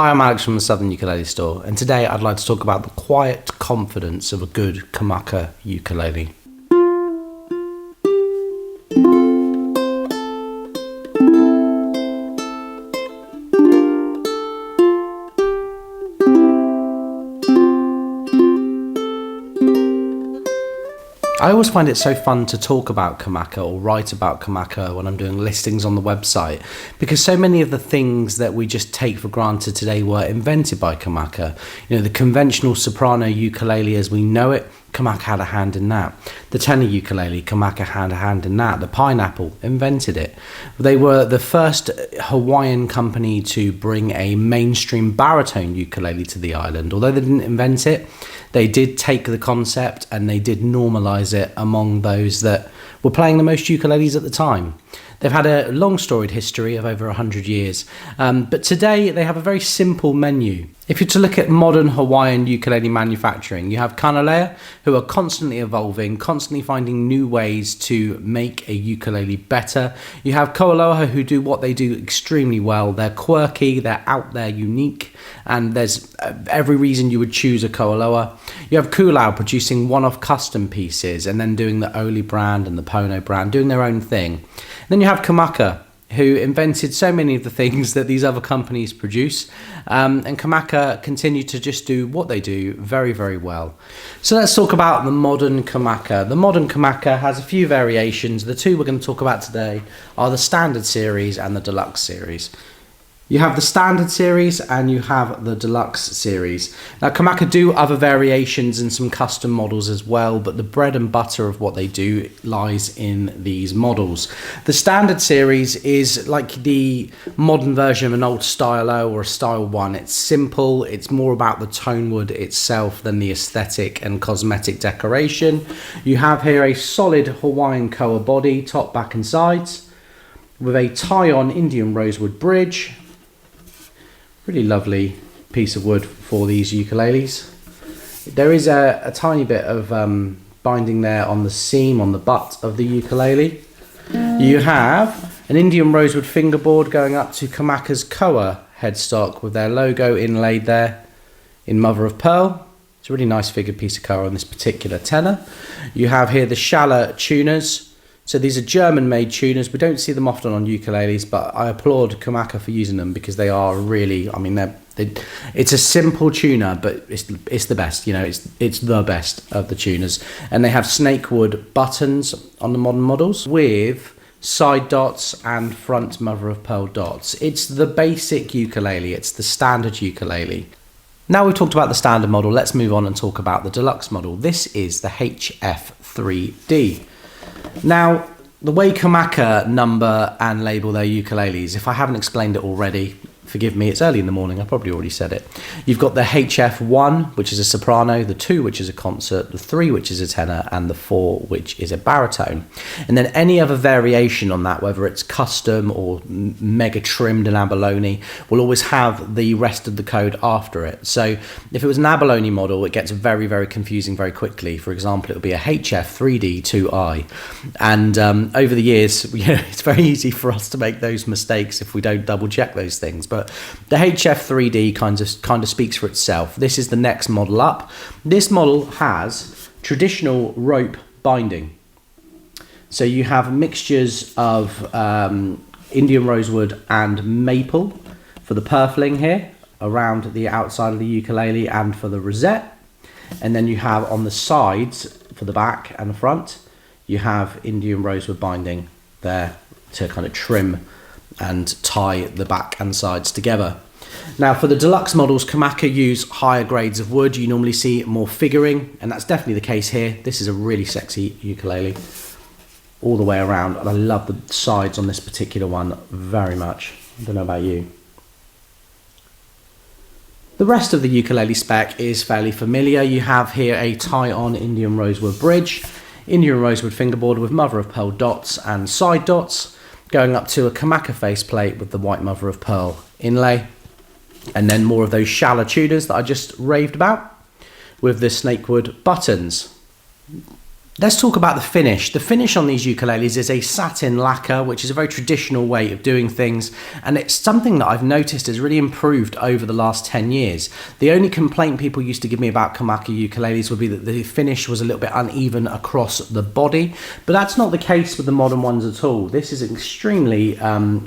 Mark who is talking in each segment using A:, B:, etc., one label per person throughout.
A: Hi, I'm Alex from the Southern Ukulele Store, and today I'd like to talk about the quiet confidence of a good KAMAKA ukulele. I always find it so fun to talk about KAMAKA or write about KAMAKA when I'm doing listings on the website, because so many of the things that we just take for granted today were invented by KAMAKA. You know, the conventional soprano ukulele as we know it, KAMAKA had a hand in that. The tenor ukulele, KAMAKA had a hand in that. The pineapple, invented it. They were the first Hawaiian company to bring a mainstream baritone ukulele to the island. Although they didn't invent it, they did take the concept and they did normalize it among those that were playing the most ukuleles at the time. They've had a long storied history of over 100 years, but today they have a very simple menu. If you're to look at modern Hawaiian ukulele manufacturing, you have kanile'a, who are constantly evolving, constantly finding new ways to make a ukulele better. You have ko'oloha, who do what they do extremely well. They're quirky, they're out there, unique, and there's every reason you would choose a ko'oloha. You have kulau producing one-off custom pieces and then doing the Oli brand and the Pono brand, doing their own thing. Then you have KAMAKA, who invented so many of the things that these other companies produce, and KAMAKA continue to just do what they do very, very well. So let's talk about the modern KAMAKA. The modern KAMAKA has a few variations. The two we're going to talk about today are the Standard Series and the Deluxe Series. You have the Standard Series and you have the Deluxe Series. Now, KAMAKA do other variations and some custom models as well, but the bread and butter of what they do lies in these models. The Standard Series is like the modern version of an old Stylo or a Style 1. It's simple, it's more about the tone wood itself than the aesthetic and cosmetic decoration. You have here a solid Hawaiian koa body, top, back and sides, with a tie-on Indian rosewood bridge. Really lovely piece of wood for these ukuleles. There is a tiny bit of binding there on the seam, on the butt of the ukulele. You have an Indian rosewood fingerboard going up to KAMAKA's koa headstock with their logo inlaid there in mother of pearl. It's a really nice figured piece of koa on this particular tenor. You have here the Shala tuners. So these are German-made tuners. We don't see them often on ukuleles, but I applaud KAMAKA for using them because they are really, I mean, it's a simple tuner, but it's the best. You know, it's the best of the tuners. And they have snakewood buttons on the modern models with side dots and front mother of pearl dots. It's the basic ukulele. It's the standard ukulele. Now we've talked about the standard model, let's move on and talk about the deluxe model. This is the HF3D. Now, the way KAMAKA number and label their ukuleles, if I haven't explained it already, forgive me, it's early in the morning, I probably already said it. You've got the HF1, which is a soprano, the 2, which is a concert, the 3, which is a tenor, and the 4, which is a baritone. And then any other variation on that, whether it's custom or mega trimmed and abalone, will always have the rest of the code after it. So if it was an abalone model, it gets very, very confusing very quickly. For example, it would be a HF3D2I. And over the years, you know, it's very easy for us to make those mistakes if we don't double check those things. But the HF3D kind of speaks for itself. This is the next model up. This model has traditional rope binding. So you have mixtures of Indian rosewood and maple for the purfling here around the outside of the ukulele and for the rosette. And then you have on the sides for the back and the front, you have Indian rosewood binding there to kind of trim and tie the back and sides together. Now for the deluxe models, KAMAKA use higher grades of wood. You normally see more figuring, and that's definitely the case here. This is a really sexy ukulele all the way around, and I love the sides on this particular one very much. I don't know about you. The rest of the ukulele spec is fairly familiar. You have here a tie-on Indian rosewood bridge, Indian rosewood fingerboard with mother of pearl dots and side dots, going up to a KAMAKA faceplate with the white mother of pearl inlay, and then more of those Shala tuners that I just raved about with the snakewood buttons. Let's talk about the finish. The finish on these ukuleles is a satin lacquer, which is a very traditional way of doing things, and it's something that I've noticed has really improved over the last 10 years. The only complaint people used to give me about KAMAKA ukuleles would be that the finish was a little bit uneven across the body, but that's not the case with the modern ones at all. This is extremely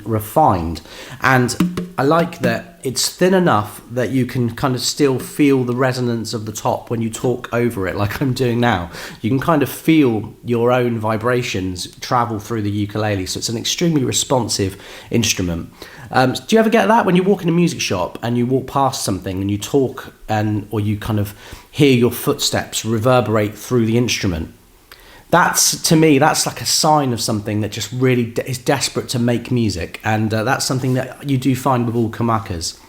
A: refined, and I like that it's thin enough that you can kind of still feel the resonance of the top when you talk over it, like I'm doing now. You can kind of feel your own vibrations travel through the ukulele, so it's an extremely responsive instrument. Do you ever get that when you walk in a music shop and you walk past something and you talk, or you kind of hear your footsteps reverberate through the instrument? That's, to me, that's like a sign of something that just really is desperate to make music, and that's something that you do find with all kamakas.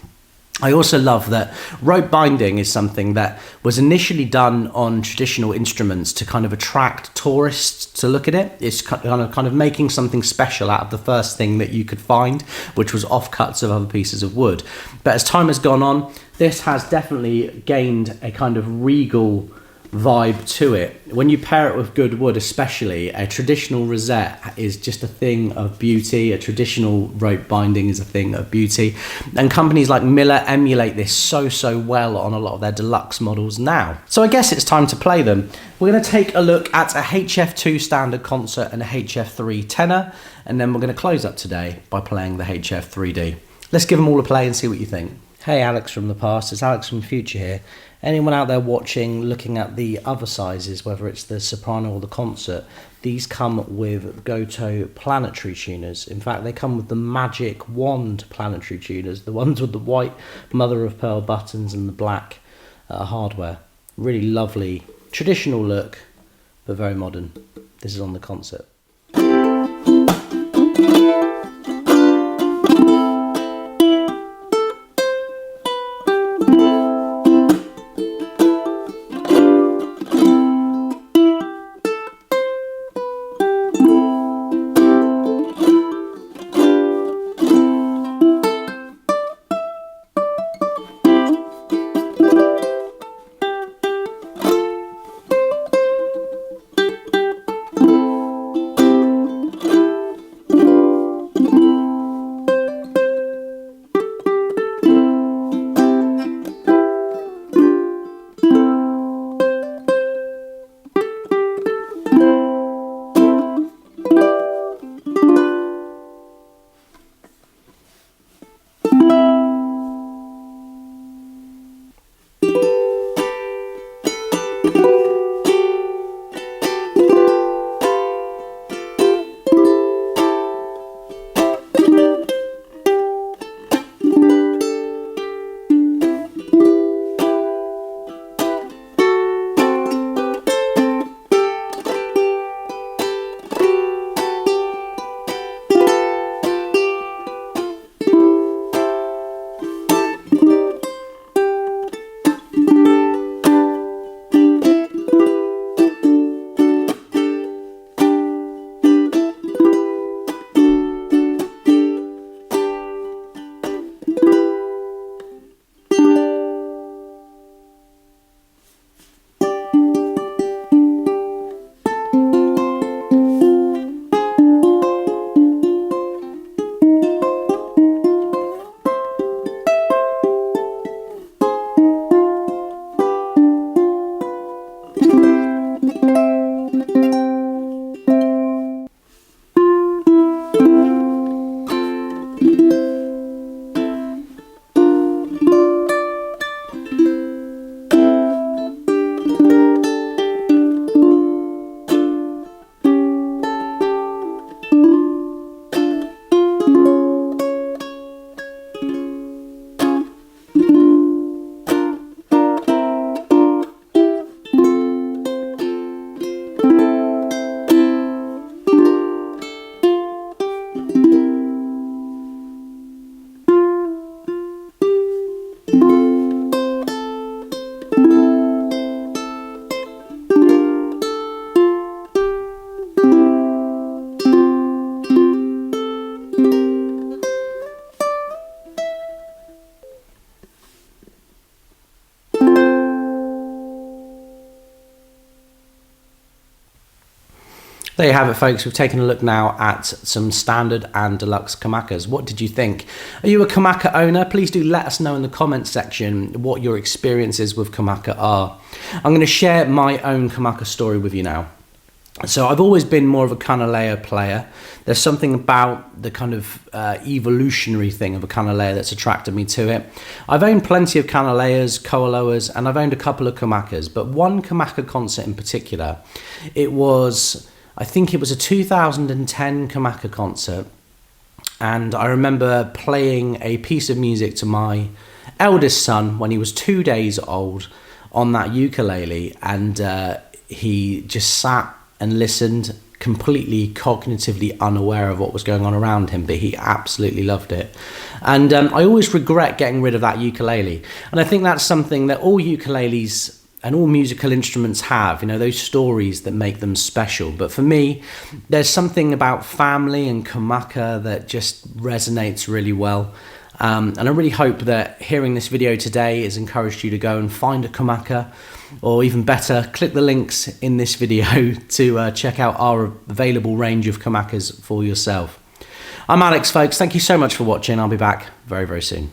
A: I also love that rope binding is something that was initially done on traditional instruments to kind of attract tourists to look at it. It's kind of making something special out of the first thing that you could find, which was offcuts of other pieces of wood. But as time has gone on, this has definitely gained a kind of regal vibe to it. When you pair it with good wood, especially, a traditional rosette is just a thing of beauty. A traditional rope binding is a thing of beauty, and companies like Miller emulate this so well on a lot of their deluxe models now. So I guess it's time to play them. We're going to take a look at a HF2 standard concert and a HF3 tenor, and then we're going to close up today by playing the HF3D. Let's give them all a play and see what you think. Hey, Alex from the past, it's Alex from the future here. Anyone out there watching, looking at the other sizes, whether it's the soprano or the concert, these come with Goto planetary tuners. In fact, they come with the Magic Wand planetary tuners, the ones with the white mother of pearl buttons and the black hardware. Really lovely, traditional look, but very modern. This is on the concert. There you have it, folks. We've taken a look now at some standard and deluxe kamakas. What did you think? Are you a kamaka owner? Please do let us know in the comments section what your experiences with kamaka are. I'm going to share my own kamaka story with you now. So I've always been more of a kanile'a player. There's something about the kind of evolutionary thing of a kanile'a that's attracted me to it. I've owned plenty of kanile'as, ko'oloas, and I've owned a couple of kamakas, but one kamaka concert in particular, I think it was a 2010 kamaka concert, and I remember playing a piece of music to my eldest son when he was 2 days old on that ukulele, and he just sat and listened, completely cognitively unaware of what was going on around him, but he absolutely loved it. And I always regret getting rid of that ukulele, and I think that's something that all ukuleles and all musical instruments have, you know, those stories that make them special. But for me, there's something about family and kamaka that just resonates really well. And I really hope that hearing this video today has encouraged you to go and find a kamaka, or even better, click the links in this video to check out our available range of kamakas for yourself. I'm Alex, folks. Thank you so much for watching. I'll be back very, very soon.